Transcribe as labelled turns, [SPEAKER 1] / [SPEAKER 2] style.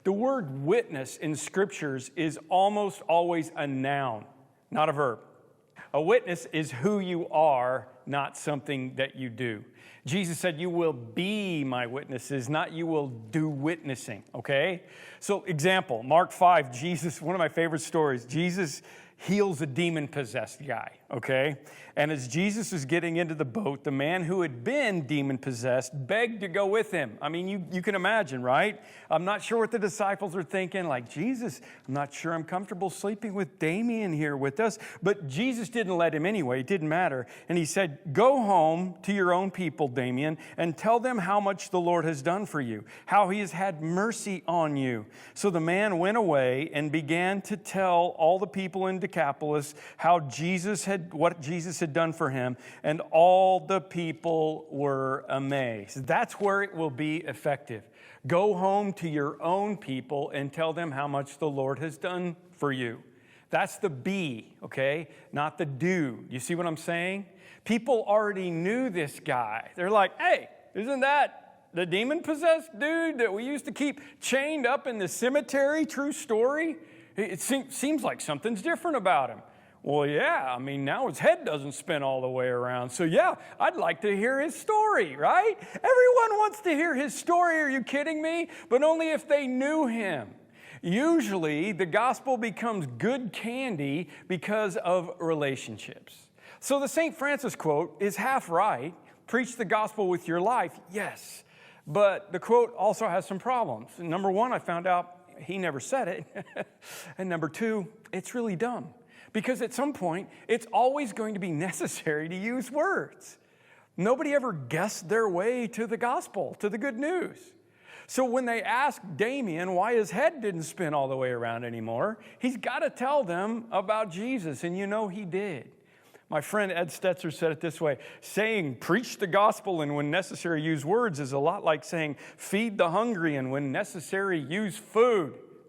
[SPEAKER 1] The word witness in scriptures is almost always a noun, not a verb. A witness is who you are, not something that you do. Jesus said, you will be my witnesses, not you will do witnessing, okay? So example, Mark 5, Jesus, one of my favorite stories, Jesus heals a demon-possessed guy, okay? And as Jesus is getting into the boat, the man who had been demon-possessed begged to go with him. I mean, you can imagine, right? I'm not sure what the disciples are thinking, like, Jesus, I'm not sure I'm comfortable sleeping with Damien here with us. But Jesus didn't let him anyway. It didn't matter. And he said, go home to your own people, Damien, and tell them how much the Lord has done for you, how he has had mercy on you. So the man went away and began to tell all the people in Decapolis what Jesus had done for him, and all the people were amazed. That's where it will be effective. Go home to your own people and tell them how much the Lord has done for you. That's the be, okay? Not the do. You see what I'm saying? People already knew this guy. They're like, hey, isn't that the demon-possessed dude that we used to keep chained up in the cemetery? True story? It seems like something's different about him. Well, yeah, I mean, now his head doesn't spin all the way around. So, yeah, I'd like to hear his story, right? Everyone wants to hear his story. Are you kidding me? But only if they knew him. Usually, the gospel becomes good candy because of relationships. So the St. Francis quote is half right. Preach the gospel with your life, yes. But the quote also has some problems. Number one, I found out he never said it. And number two, it's really dumb. Because at some point, it's always going to be necessary to use words. Nobody ever guessed their way to the gospel, to the good news. So when they ask Damien why his head didn't spin all the way around anymore, he's got to tell them about Jesus, and you know he did. My friend Ed Stetzer said it this way: saying preach the gospel and when necessary use words is a lot like saying feed the hungry and when necessary use food.